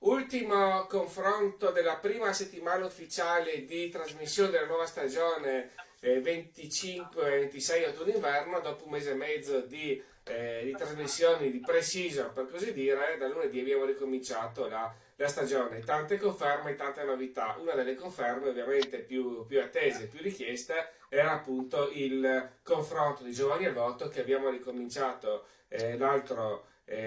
Ultimo confronto della prima settimana ufficiale di trasmissione della nuova stagione 25-26 autunno-inverno, dopo un mese e mezzo di trasmissioni di pre-season, per così dire. Da lunedì abbiamo ricominciato la stagione. Tante conferme, tante novità. Una delle conferme, ovviamente più attese, più richieste, era appunto il confronto di Giovanni Alvotto, che abbiamo ricominciato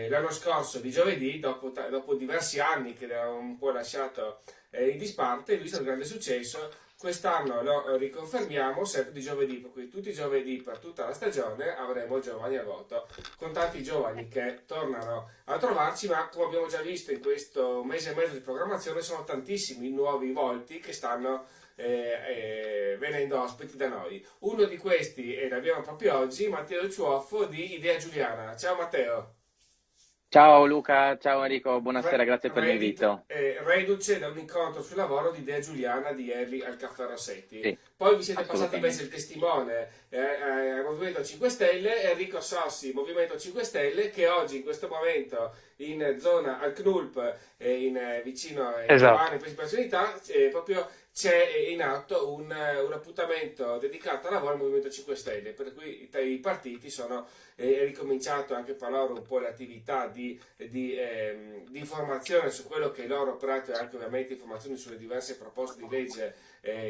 l'anno scorso di giovedì, dopo diversi anni che l'avevamo un po' lasciato in disparte, visto il grande successo. Quest'anno lo riconfermiamo sempre di giovedì, per cui tutti i giovedì per tutta la stagione avremo Giovanni a voto, con tanti giovani che tornano a trovarci, ma come abbiamo già visto in questo mese e mezzo di programmazione sono tantissimi i nuovi volti che stanno venendo ospiti da noi. Uno di questi, e l'abbiamo proprio oggi, Matteo Ciuoffo di Idea Giuliana. Ciao Matteo! Ciao Luca, ciao Enrico, buonasera, Re- grazie per l'invito. reduce da un incontro sul lavoro di Dea Giuliana di ieri al Caffè Rossetti. Sì, Poi vi siete passati invece assolutamente. il testimone al Movimento 5 Stelle, Enrico Sossi, Movimento 5 Stelle, che oggi in questo momento in zona al CNULP, vicino a Esatto. Giovanni, Principe Unità, proprio c'è in atto un appuntamento dedicato al lavoro al Movimento 5 Stelle, per cui i partiti sono ricominciato anche per loro un po' l'attività di informazione su quello che è il loro operato, e anche ovviamente informazioni sulle diverse proposte di legge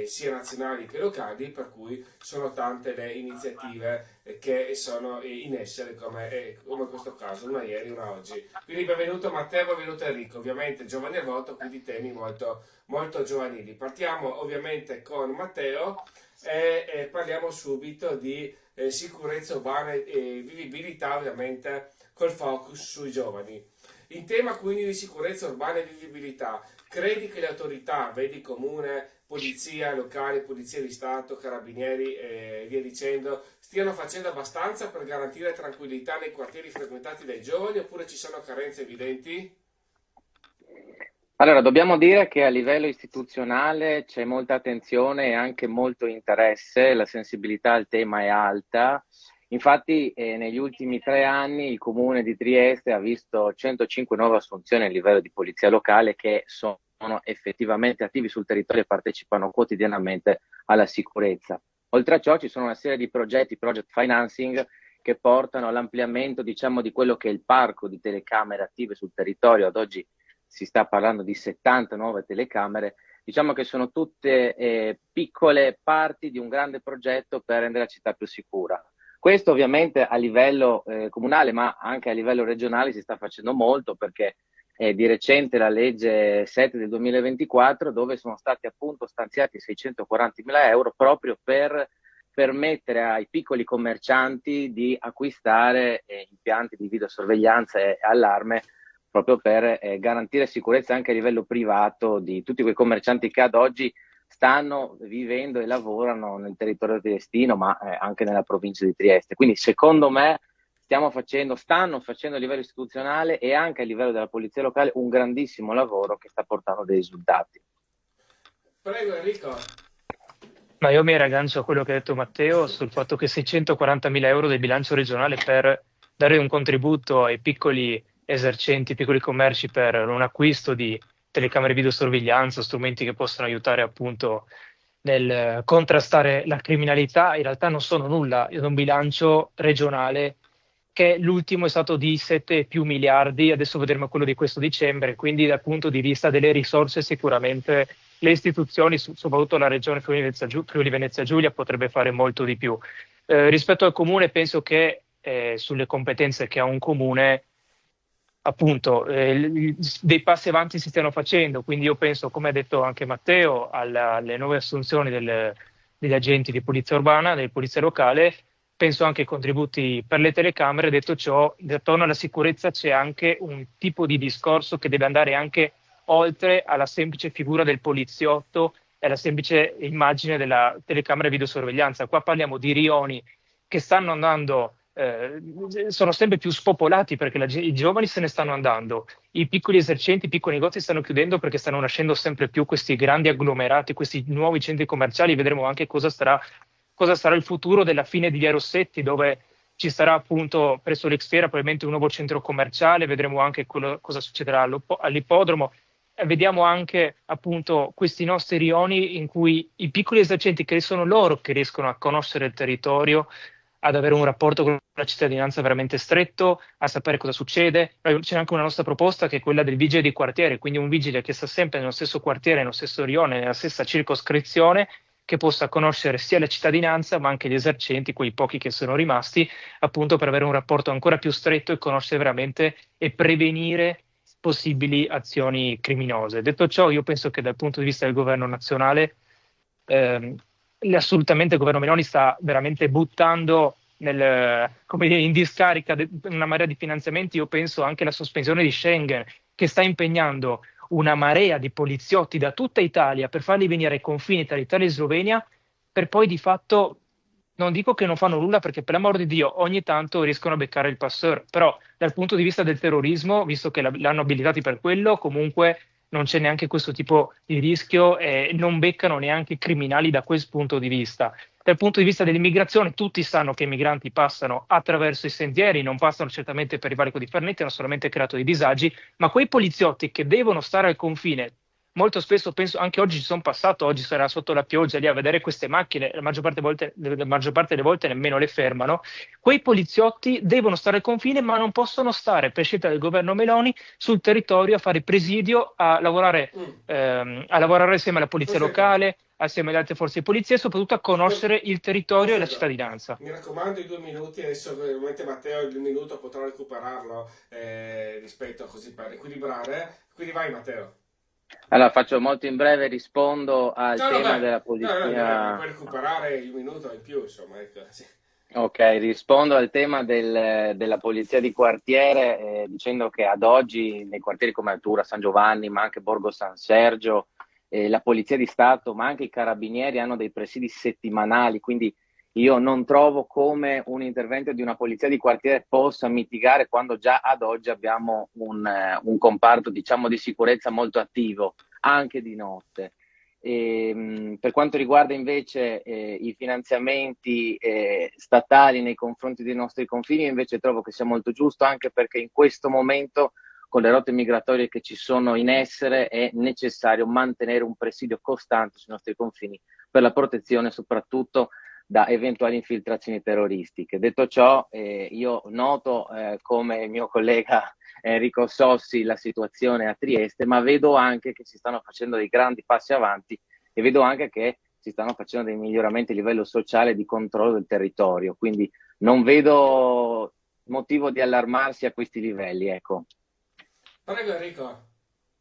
sia nazionali che locali, per cui sono tante le iniziative che sono in essere, come in questo caso, una ieri, una oggi. Quindi benvenuto Matteo, benvenuto Enrico, ovviamente giovani al voto, quindi temi molto, molto giovanili. Partiamo ovviamente con Matteo e parliamo subito di sicurezza urbana e vivibilità, ovviamente col focus sui giovani. In tema quindi di sicurezza urbana e vivibilità, credi che le autorità, vedi comune, polizia locale, polizia di Stato, carabinieri e via dicendo, stiano facendo abbastanza per garantire tranquillità nei quartieri frequentati dai giovani, oppure ci sono carenze evidenti? Allora, dobbiamo dire che a livello istituzionale c'è molta attenzione e anche molto interesse, la sensibilità al tema è alta. Infatti, negli ultimi 3 anni il Comune di Trieste ha visto 105 nuove assunzioni a livello di polizia locale che sono effettivamente attivi sul territorio e partecipano quotidianamente alla sicurezza. Oltre a ciò ci sono una serie di progetti, project financing, che portano all'ampliamento, diciamo, di quello che è il parco di telecamere attive sul territorio. Ad oggi si sta parlando di 70 nuove telecamere, diciamo che sono tutte piccole parti di un grande progetto per rendere la città più sicura. Questo ovviamente a livello comunale, ma anche a livello regionale si sta facendo molto, perché di recente la legge 7 del 2024, dove sono stati appunto stanziati 640 mila euro proprio per permettere ai piccoli commercianti di acquistare impianti di videosorveglianza e allarme, proprio per garantire sicurezza anche a livello privato di tutti quei commercianti che ad oggi stanno vivendo e lavorano nel territorio triestino, ma anche nella provincia di Trieste. Quindi secondo me stanno facendo a livello istituzionale e anche a livello della polizia locale un grandissimo lavoro che sta portando dei risultati. Prego Enrico. Ma io mi raggancio a quello che ha detto Matteo sul fatto che 640.000 euro del bilancio regionale per dare un contributo ai piccoli esercenti, piccoli commerci per un acquisto di telecamere videosorveglianza, strumenti che possono aiutare appunto nel contrastare la criminalità, in realtà non sono nulla, è un bilancio regionale che l'ultimo è stato di 7 più miliardi, adesso vedremo quello di questo dicembre, quindi dal punto di vista delle risorse sicuramente le istituzioni, soprattutto la regione Friuli Venezia Giulia, potrebbe fare molto di più. Rispetto al comune penso che sulle competenze che ha un comune, appunto, dei passi avanti si stiano facendo, quindi io penso, come ha detto anche Matteo, alle nuove assunzioni degli agenti di polizia urbana, del polizia locale, penso anche ai contributi per le telecamere. Detto ciò, attorno alla sicurezza c'è anche un tipo di discorso che deve andare anche oltre alla semplice figura del poliziotto e alla semplice immagine della telecamera videosorveglianza. Qua parliamo di rioni che stanno andando, sono sempre più spopolati perché i giovani se ne stanno andando, i piccoli esercenti, i piccoli negozi stanno chiudendo perché stanno nascendo sempre più questi grandi agglomerati, questi nuovi centri commerciali. Vedremo anche cosa sarà il futuro della fine di Via Rossetti, dove ci sarà appunto presso l'Exfiera probabilmente un nuovo centro commerciale, vedremo anche cosa succederà all'ippodromo. vediamo anche appunto questi nostri rioni in cui i piccoli esercenti, che sono loro che riescono a conoscere il territorio, ad avere un rapporto con la cittadinanza veramente stretto, a sapere cosa succede. C'è anche una nostra proposta che è quella del vigile di quartiere, quindi un vigile che sta sempre nello stesso quartiere, nello stesso rione, nella stessa circoscrizione, che possa conoscere sia la cittadinanza ma anche gli esercenti, quei pochi che sono rimasti, appunto per avere un rapporto ancora più stretto e conoscere veramente e prevenire possibili azioni criminose. Detto ciò, io penso che dal punto di vista del governo nazionale, ehm, assolutamente il governo Meloni sta veramente buttando come dire, in discarica una marea di finanziamenti. Io penso anche alla sospensione di Schengen, che sta impegnando una marea di poliziotti da tutta Italia per farli venire ai confini tra Italia e Slovenia, per poi di fatto, non dico che non fanno nulla, perché per l'amor di Dio ogni tanto riescono a beccare il passeur, però dal punto di vista del terrorismo, visto che l'hanno abilitati per quello, comunque non c'è neanche questo tipo di rischio e non beccano neanche i criminali da quel punto di vista. Dal punto di vista dell'immigrazione, tutti sanno che i migranti passano attraverso i sentieri, non passano certamente per il valico di Farnese, hanno solamente creato dei disagi, ma quei poliziotti che devono stare al confine, molto spesso, penso, anche oggi ci sono passato, oggi sarà sotto la pioggia lì a vedere queste macchine, la maggior parte delle volte nemmeno le fermano. Quei poliziotti devono stare al confine, ma non possono stare, per scelta del governo Meloni, sul territorio a fare presidio, Mm, a lavorare assieme alla polizia perfetto. locale, assieme alle altre forze di polizia e soprattutto a Per- conoscere il territorio e la Perfetto. cittadinanza. Mi raccomando i 2 minuti, adesso ovviamente Matteo il minuto potrà recuperarlo rispetto a così per equilibrare. Quindi vai Matteo. Allora, faccio molto in breve, rispondo al No, no, tema beh, della no, direi, polizia. puoi recuperare il minuto in più, insomma, ecco, sì. Ok, rispondo al tema della polizia di quartiere dicendo che ad oggi nei quartieri come Altura, San Giovanni, ma anche Borgo San Sergio, la polizia di Stato, ma anche i carabinieri hanno dei presidi settimanali, quindi io non trovo come un intervento di una polizia di quartiere possa mitigare quando già ad oggi abbiamo un comparto, diciamo, di sicurezza molto attivo, anche di notte. Per quanto riguarda invece i finanziamenti statali nei confronti dei nostri confini, io invece trovo che sia molto giusto, anche perché in questo momento, con le rotte migratorie che ci sono in essere, è necessario mantenere un presidio costante sui nostri confini per la protezione soprattutto da eventuali infiltrazioni terroristiche. Detto ciò, io noto come il mio collega Enrico Sossi la situazione a Trieste, ma vedo anche che si stanno facendo dei grandi passi avanti e vedo anche che si stanno facendo dei miglioramenti a livello sociale di controllo del territorio, quindi non vedo motivo di allarmarsi a questi livelli, ecco. Prego Enrico.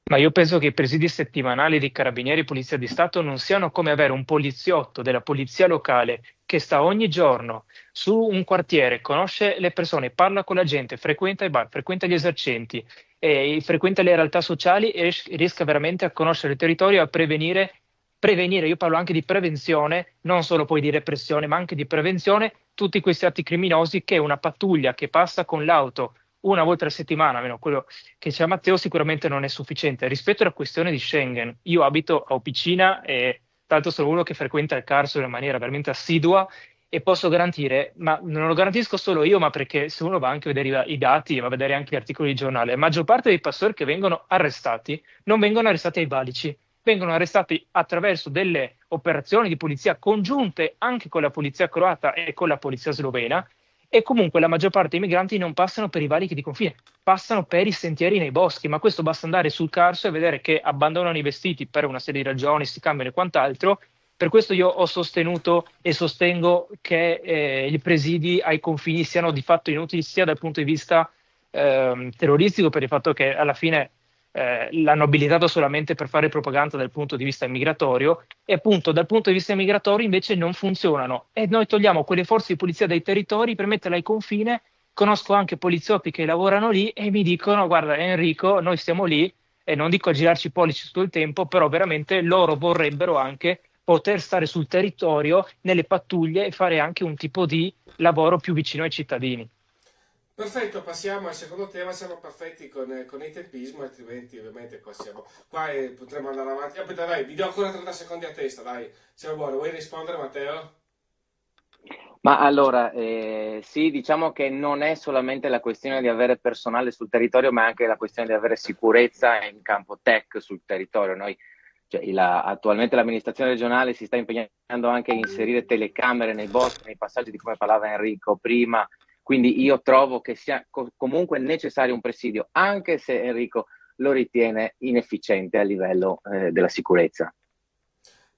Ma io penso che i presidi settimanali di Carabinieri e Polizia di Stato non siano come avere un poliziotto della polizia locale che sta ogni giorno su un quartiere, conosce le persone, parla con la gente, frequenta i bar, frequenta gli esercenti, frequenta le realtà sociali e riesca veramente a conoscere il territorio e a prevenire, io parlo anche di prevenzione, non solo poi di repressione, ma anche di prevenzione, tutti questi atti criminosi che una pattuglia che passa con l'auto una volta a settimana, almeno quello che c'è a Matteo, sicuramente non è sufficiente. Rispetto alla questione di Schengen, io abito a Opicina e tanto sono uno che frequenta il carcere in maniera veramente assidua e posso garantire, ma non lo garantisco solo io, ma perché se uno va anche a vedere i dati, va a vedere anche gli articoli di giornale, la maggior parte dei pastori che vengono arrestati non vengono arrestati ai valici, vengono arrestati attraverso delle operazioni di polizia congiunte anche con la polizia croata e con la polizia slovena. E comunque la maggior parte dei migranti non passano per i valichi di confine, passano per i sentieri nei boschi, ma questo basta andare sul Carso e vedere che abbandonano i vestiti per una serie di ragioni, si cambiano e quant'altro. Per questo io ho sostenuto e sostengo che i presidi ai confini siano di fatto inutili sia dal punto di vista terroristico, per il fatto che alla fine l'hanno abilitato solamente per fare propaganda dal punto di vista migratorio e appunto dal punto di vista migratorio invece non funzionano e noi togliamo quelle forze di polizia dai territori per metterle al confine. Conosco anche poliziotti che lavorano lì e mi dicono: guarda Enrico, noi stiamo lì e non dico a girarci i pollici tutto il tempo, però veramente loro vorrebbero anche poter stare sul territorio nelle pattuglie e fare anche un tipo di lavoro più vicino ai cittadini. Perfetto, passiamo al secondo tema, siamo perfetti con il tempismo, altrimenti ovviamente qua siamo, qua potremmo andare avanti. Aspetta, dai, vi do ancora 30 secondi a testa, dai, siamo buoni. Vuoi rispondere Matteo? Ma allora, sì, diciamo che non è solamente la questione di avere personale sul territorio, ma anche la questione di avere sicurezza in campo tech sul territorio. Attualmente l'amministrazione regionale si sta impegnando anche a inserire telecamere nei boschi, nei passaggi di come parlava Enrico prima, quindi io trovo che sia comunque necessario un presidio, anche se Enrico lo ritiene inefficiente a livello, della sicurezza.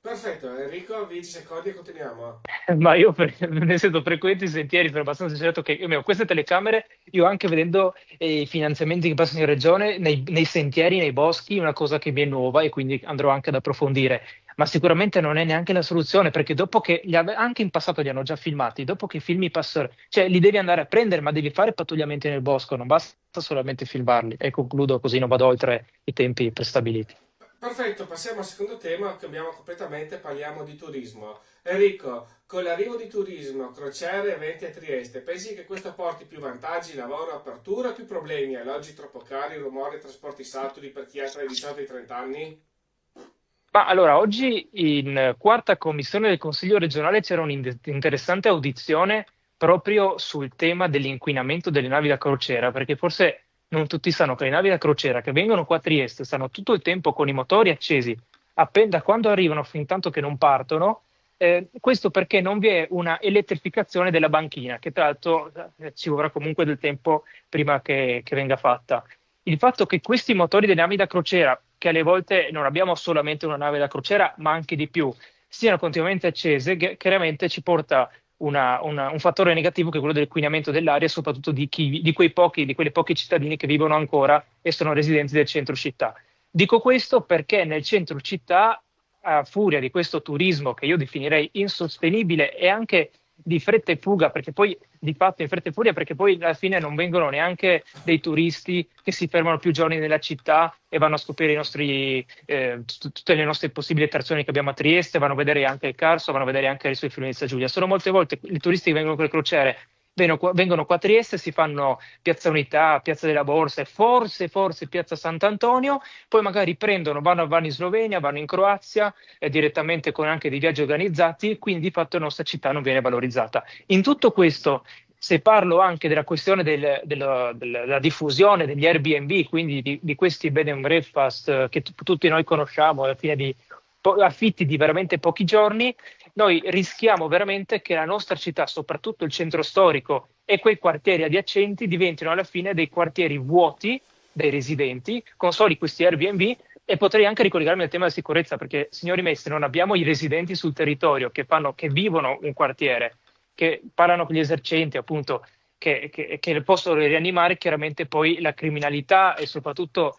Perfetto, Enrico, 10 secondi e continuiamo. Ma io ne sento frequenti sentieri, sono abbastanza certo che io, queste telecamere, io anche vedendo i finanziamenti che passano in regione, nei sentieri, nei boschi, è una cosa che mi è nuova e quindi andrò anche ad approfondire. Ma sicuramente non è neanche la soluzione, perché dopo che anche in passato li hanno già filmati, dopo che filmi i passeri, cioè li devi andare a prendere, ma devi fare pattugliamenti nel bosco, non basta solamente filmarli. E concludo così non vado oltre i tempi prestabiliti. Perfetto, passiamo al secondo tema, cambiamo completamente, parliamo di turismo. Enrico, con l'arrivo di turismo, crociere, eventi a Trieste, pensi che questo porti più vantaggi, lavoro, apertura o più problemi? Alloggi troppo cari, rumori, trasporti saturi per chi ha tra i 18 e i 30 anni? Ma allora, oggi in quarta commissione del Consiglio regionale c'era un'interessante audizione proprio sul tema dell'inquinamento delle navi da crociera, perché forse non tutti sanno che le navi da crociera che vengono qua a Trieste stanno tutto il tempo con i motori accesi, appena da quando arrivano fin tanto che non partono, questo perché non vi è una elettrificazione della banchina, che tra l'altro ci vorrà comunque del tempo prima che venga fatta. Il fatto che questi motori delle navi da crociera, che alle volte non abbiamo solamente una nave da crociera, ma anche di più, siano continuamente accese, chiaramente ci porta un fattore negativo che è quello dell'inquinamento dell'aria, soprattutto di quei pochi, di quelle pochi cittadini che vivono ancora e sono residenti del centro città. Dico questo perché nel centro città, a furia di questo turismo che io definirei insostenibile e anche di fretta e fuga, perché poi di fatto in fretta e furia, perché poi alla fine non vengono neanche dei turisti che si fermano più giorni nella città e vanno a scoprire tutte le nostre possibili attrazioni che abbiamo a Trieste, vanno a vedere anche il Carso, vanno a vedere anche le sue Friuli Giulia. Sono molte volte i turisti che vengono con le crociere vengono qua a Trieste, si fanno Piazza Unità, Piazza della Borsa e forse Piazza Sant'Antonio, poi magari vanno in Slovenia, vanno in Croazia, direttamente con anche dei viaggi organizzati, quindi di fatto la nostra città non viene valorizzata. In tutto questo, se parlo anche della questione della diffusione degli Airbnb, quindi di questi bed and breakfast che tutti noi conosciamo alla fine di affitti di veramente pochi giorni, noi rischiamo veramente che la nostra città, soprattutto il centro storico e quei quartieri adiacenti, diventino alla fine dei quartieri vuoti dai residenti, con soli questi Airbnb. E potrei anche ricollegarmi al tema della sicurezza, perché, signori miei, se non abbiamo i residenti sul territorio che vivono un quartiere, che parlano con gli esercenti, appunto, che possono rianimare, chiaramente poi la criminalità e soprattutto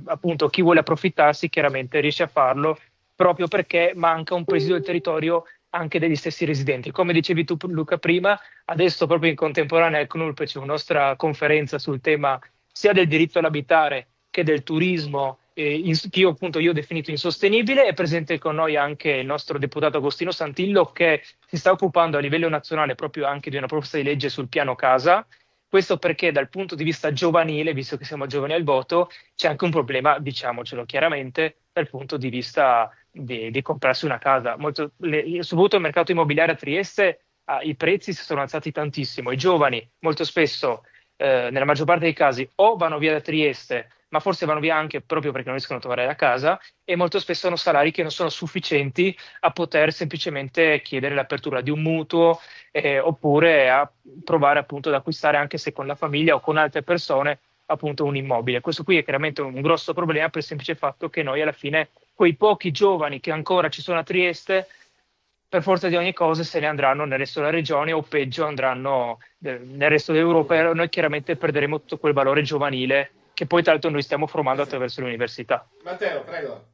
appunto chi vuole approfittarsi chiaramente riesce a farlo proprio perché manca un presidio del territorio anche degli stessi residenti. Come dicevi tu Luca prima, adesso proprio in contemporanea al CNULP c'è una nostra conferenza sul tema sia del diritto all'abitare che del turismo, che io ho definito insostenibile. È presente con noi anche il nostro deputato Agostino Santillo che si sta occupando a livello nazionale proprio anche di una proposta di legge sul piano casa. Questo perché dal punto di vista giovanile, visto che siamo giovani al voto, c'è anche un problema, diciamocelo chiaramente, dal punto di vista di comprarsi una casa. Soprattutto il mercato immobiliare a Trieste, i prezzi si sono alzati tantissimo. I giovani molto spesso, nella maggior parte dei casi, o vanno via da Trieste, ma forse vanno via anche proprio perché non riescono a trovare la casa, e molto spesso hanno salari che non sono sufficienti a poter semplicemente chiedere l'apertura di un mutuo, oppure a provare appunto ad acquistare, anche se con la famiglia o con altre persone, appunto un immobile. Questo qui è chiaramente un grosso problema per il semplice fatto che noi alla fine, quei pochi giovani che ancora ci sono a Trieste, per forza di ogni cosa se ne andranno nel resto della regione o peggio andranno nel resto d'Europa e noi chiaramente perderemo tutto quel valore giovanile che poi tra l'altro noi stiamo formando attraverso l'università. Matteo, prego.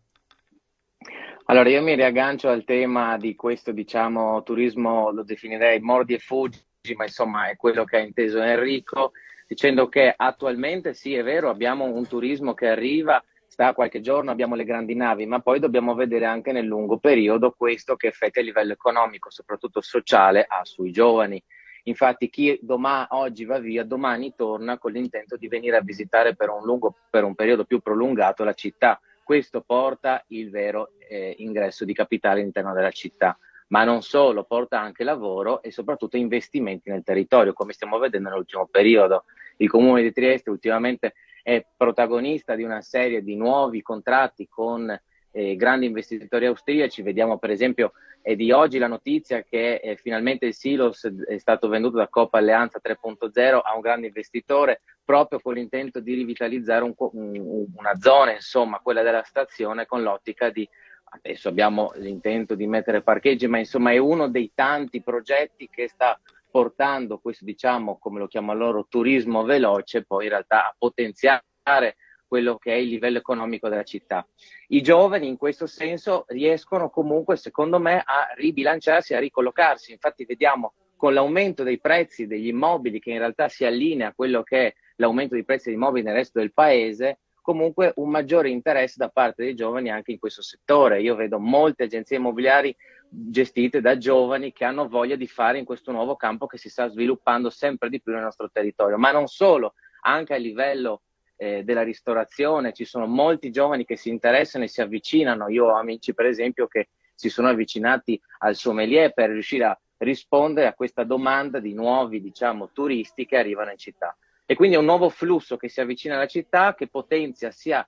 Allora, io mi riaggancio al tema di questo, diciamo, turismo, lo definirei mordi e fuggi, ma insomma è quello che ha inteso Enrico, dicendo che attualmente sì, è vero, abbiamo un turismo che arriva, sta qualche giorno, abbiamo le grandi navi, ma poi dobbiamo vedere anche nel lungo periodo questo che effetti a livello economico, soprattutto sociale, ha sui giovani. Infatti chi oggi va via, domani torna con l'intento di venire a visitare per un periodo più prolungato la città. Questo porta il vero ingresso di capitale all'interno della città. ma non solo, porta anche lavoro e soprattutto investimenti nel territorio, come stiamo vedendo nell'ultimo periodo. Il Comune di Trieste ultimamente è protagonista di una serie di nuovi contratti con grandi investitori austriaci. Vediamo per esempio, è di oggi la notizia che finalmente il Silos è stato venduto da Coop Alleanza 3.0 a un grande investitore, proprio con l'intento di rivitalizzare una zona, insomma, quella della stazione, con l'ottica di, adesso abbiamo l'intento di mettere parcheggi, ma insomma è uno dei tanti progetti che sta portando questo, diciamo, come lo chiamano loro, turismo veloce, poi in realtà a potenziare quello che è il livello economico della città. I giovani in questo senso riescono comunque, secondo me, a ribilanciarsi, a ricollocarsi. Infatti vediamo con l'aumento dei prezzi degli immobili, che in realtà si allinea a quello che è l'aumento dei prezzi degli immobili nel resto del paese, comunque un maggiore interesse da parte dei giovani anche in questo settore. Io vedo molte agenzie immobiliari gestite da giovani che hanno voglia di fare in questo nuovo campo che si sta sviluppando sempre di più nel nostro territorio, ma non solo, anche a livello della ristorazione ci sono molti giovani che si interessano e si avvicinano. Io ho amici per esempio che si sono avvicinati al sommelier per riuscire a rispondere a questa domanda di nuovi, diciamo, turisti che arrivano in città. E quindi è un nuovo flusso che si avvicina alla città, che potenzia sia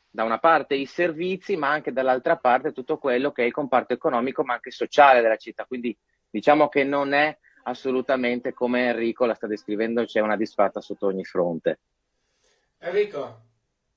da una parte i servizi, ma anche dall'altra parte tutto quello che è il comparto economico, ma anche sociale della città. Quindi diciamo che non è assolutamente come Enrico la sta descrivendo, c'è una disfatta sotto ogni fronte. Enrico,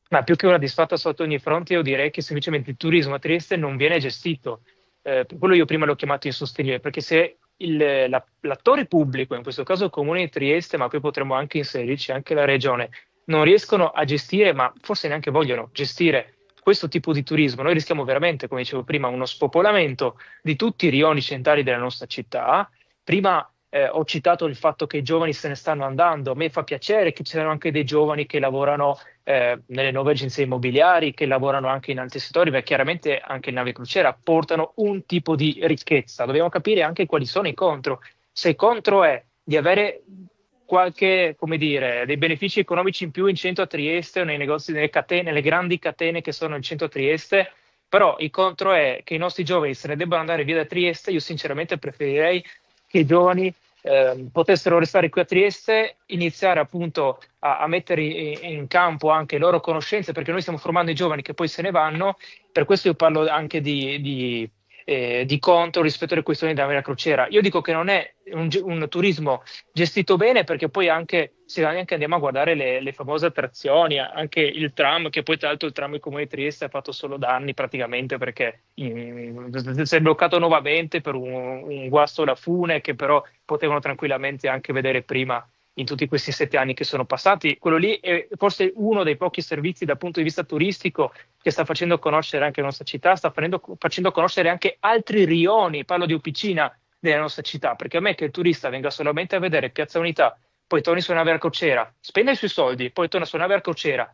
Ma più che una disfatta sotto ogni fronte, io direi che semplicemente il turismo a Trieste non viene gestito. Per quello io prima l'ho chiamato insostenibile, perché se l'attore pubblico, in questo caso il Comune di Trieste, ma poi potremmo anche inserirci anche la Regione, non riescono a gestire, ma forse neanche vogliono gestire questo tipo di turismo, noi rischiamo veramente, come dicevo prima, uno spopolamento di tutti i rioni centrali della nostra città. Prima ho citato il fatto che i giovani se ne stanno andando. A me fa piacere che ci siano anche dei giovani che lavorano nelle nuove agenzie immobiliari, che lavorano anche in altri settori, perché chiaramente anche le navi crociera portano un tipo di ricchezza. Dobbiamo capire anche quali sono i contro. Se il contro è di avere qualche, come dire, dei benefici economici in più in centro a Trieste o nei negozi, nelle catene, le grandi catene che sono in centro a Trieste, però il contro è che i nostri giovani se ne debbano andare via da Trieste. Io sinceramente preferirei che i giovani potessero restare qui a Trieste, iniziare appunto a mettere in campo anche le loro conoscenze, perché noi stiamo formando i giovani che poi se ne vanno. Per questo io parlo anche di contro rispetto alle questioni della Via Crociera. Io dico che non è un turismo gestito bene, perché poi anche, se anche andiamo a guardare le famose attrazioni, anche il tram, che poi tra l'altro il tram in Comune di Trieste ha fatto solo danni praticamente, perché si è bloccato nuovamente per un guasto alla fune, che però potevano tranquillamente anche vedere prima in tutti questi 7 anni che sono passati. Quello lì è forse uno dei pochi servizi dal punto di vista turistico che sta facendo conoscere anche la nostra città, sta facendo conoscere anche altri rioni, parlo di Opicina, della nostra città, perché a me che il turista venga solamente a vedere Piazza Unità, poi torni su una nave da crociera, spende i suoi soldi, poi torna su una nave da crociera,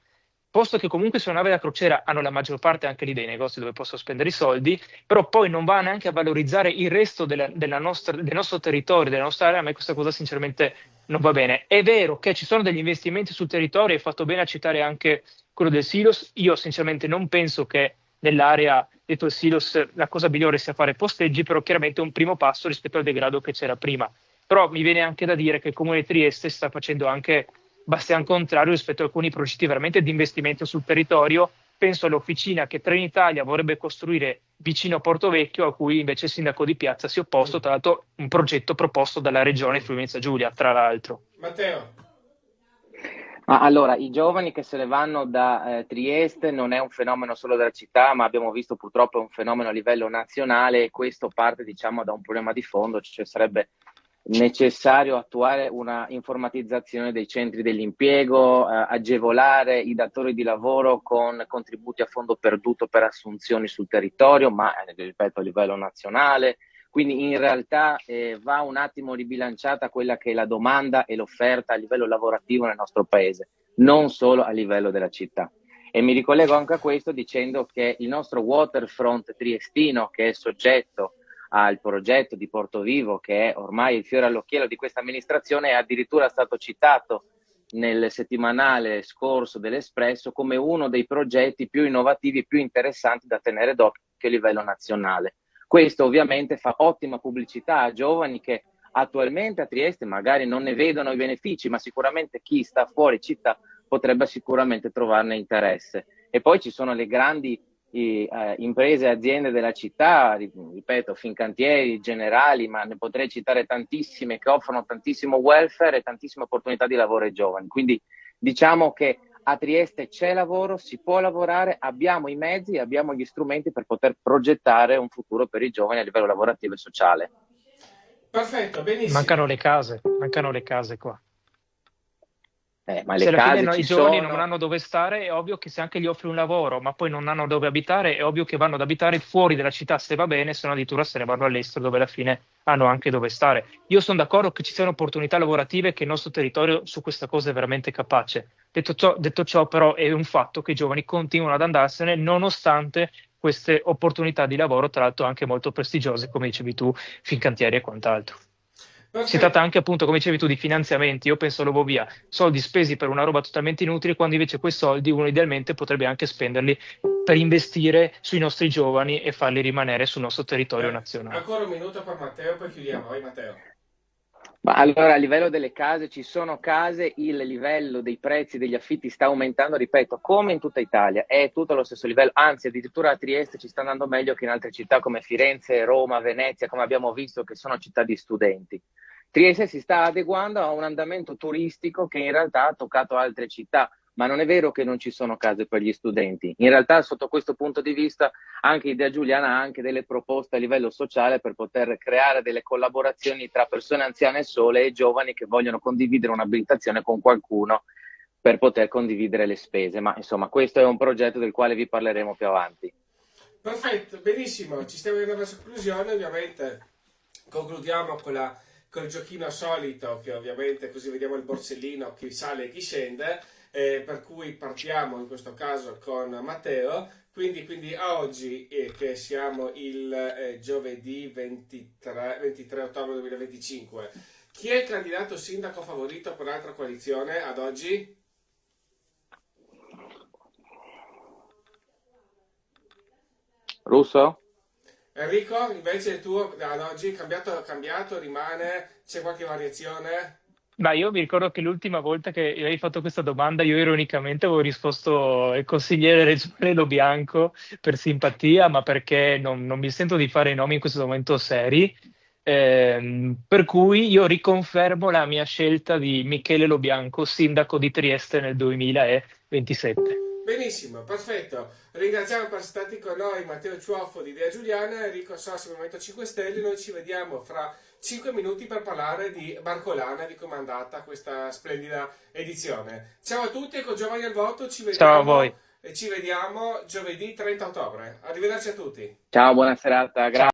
posto che comunque sulla nave da crociera hanno la maggior parte anche lì dei negozi dove posso spendere i soldi, però poi non va neanche a valorizzare il resto del nostro territorio, della nostra area. A me questa cosa sinceramente non va bene. È vero che ci sono degli investimenti sul territorio, hai fatto bene a citare anche quello del Silos. Io sinceramente non penso che nell'area dietro il Silos la cosa migliore sia fare posteggi, però chiaramente è un primo passo rispetto al degrado che c'era prima. Però mi viene anche da dire che il Comune di Trieste sta facendo anche bastian contrario rispetto a alcuni progetti veramente di investimento sul territorio. Penso all'officina che Trenitalia vorrebbe costruire vicino a Porto Vecchio, a cui invece il sindaco di Piazza si è opposto, tra l'altro un progetto proposto dalla regione Friuli-Venezia Giulia, tra l'altro. Matteo. Allora, i giovani che se ne vanno da Trieste non è un fenomeno solo della città, ma abbiamo visto purtroppo è un fenomeno a livello nazionale, e questo parte, diciamo, da un problema di fondo, cioè sarebbe necessario attuare una informatizzazione dei centri dell'impiego, agevolare i datori di lavoro con contributi a fondo perduto per assunzioni sul territorio, ma ripeto a livello nazionale. Quindi in realtà va un attimo ribilanciata quella che è la domanda e l'offerta a livello lavorativo nel nostro paese, non solo a livello della città. E mi ricollego anche a questo dicendo che il nostro waterfront triestino, che è soggetto al progetto di Porto Vivo, che è ormai il fiore all'occhiello di questa amministrazione, è addirittura stato citato nel settimanale scorso dell'Espresso come uno dei progetti più innovativi e più interessanti da tenere d'occhio a livello nazionale. Questo ovviamente fa ottima pubblicità a giovani che attualmente a Trieste magari non ne vedono i benefici, ma sicuramente chi sta fuori città potrebbe sicuramente trovarne interesse. E poi ci sono le grandi imprese e aziende della città, ripeto, Fincantieri, Generali, ma ne potrei citare tantissime che offrono tantissimo welfare e tantissime opportunità di lavoro ai giovani. Quindi diciamo che a Trieste c'è lavoro, si può lavorare, abbiamo i mezzi, abbiamo gli strumenti per poter progettare un futuro per i giovani a livello lavorativo e sociale. Perfetto, benissimo. Mancano le case qua. Ma Se le alla fine case i ci giovani non sono. hanno dove stare, è ovvio che se anche gli offri un lavoro, ma poi non hanno dove abitare, è ovvio che vanno ad abitare fuori dalla città se va bene, se no addirittura se ne vanno all'estero dove alla fine hanno anche dove stare. Io sono d'accordo che ci siano opportunità lavorative, che il nostro territorio su questa cosa è veramente capace. Detto ciò, però, è un fatto che i giovani continuano ad andarsene nonostante queste opportunità di lavoro, tra l'altro anche molto prestigiose, come dicevi tu, Fincantieri e quant'altro. Si tratta Perfetto. anche appunto, come dicevi tu, di finanziamenti. Io penso lo via soldi spesi per una roba totalmente inutile, quando invece quei soldi uno idealmente potrebbe anche spenderli per investire sui nostri giovani e farli rimanere sul nostro territorio nazionale. Ancora un minuto per Matteo, poi chiudiamo. Vai Matteo. Ma allora a livello delle case ci sono case, il livello dei prezzi degli affitti sta aumentando, ripeto, come in tutta Italia, è tutto allo stesso livello, anzi addirittura a Trieste ci sta andando meglio che in altre città come Firenze, Roma, Venezia, come abbiamo visto che sono città di studenti. Trieste si sta adeguando a un andamento turistico che in realtà ha toccato altre città, ma non è vero che non ci sono case per gli studenti. In realtà sotto questo punto di vista anche Idea Giuliana ha anche delle proposte a livello sociale per poter creare delle collaborazioni tra persone anziane sole e giovani che vogliono condividere un'abilitazione con qualcuno per poter condividere le spese. Ma insomma, questo è un progetto del quale vi parleremo più avanti. Perfetto, benissimo. Ci stiamo arrivando alla conclusione, ovviamente. Concludiamo con il giochino solito, che ovviamente così vediamo il borsellino, chi sale e chi scende. Per cui partiamo in questo caso con Matteo. Quindi a oggi, che siamo il giovedì 23 ottobre 2025, chi è il candidato sindaco favorito per l'altra coalizione ad oggi? Russo? Enrico, invece tu ad oggi cambiato, rimane, c'è qualche variazione? Ma io mi ricordo che l'ultima volta che hai fatto questa domanda, io ironicamente avevo risposto il consigliere regionale Lo Bianco per simpatia, ma perché non mi sento di fare i nomi in questo momento seri. Per cui io riconfermo la mia scelta di Michele Lo Bianco, sindaco di Trieste nel 2027. Benissimo, perfetto. Ringraziamo per essere stati con noi Matteo Ciuoffo di Idea Giuliana, Enrico Sossi, Movimento 5 Stelle. Noi ci vediamo fra 5 minuti per parlare di Barcolana, di come è andata questa splendida edizione. Ciao a tutti e con Giovanni al voto Ciao a voi. ci vediamo giovedì 30 ottobre. Arrivederci a tutti. Ciao, buona serata, Ciao. grazie.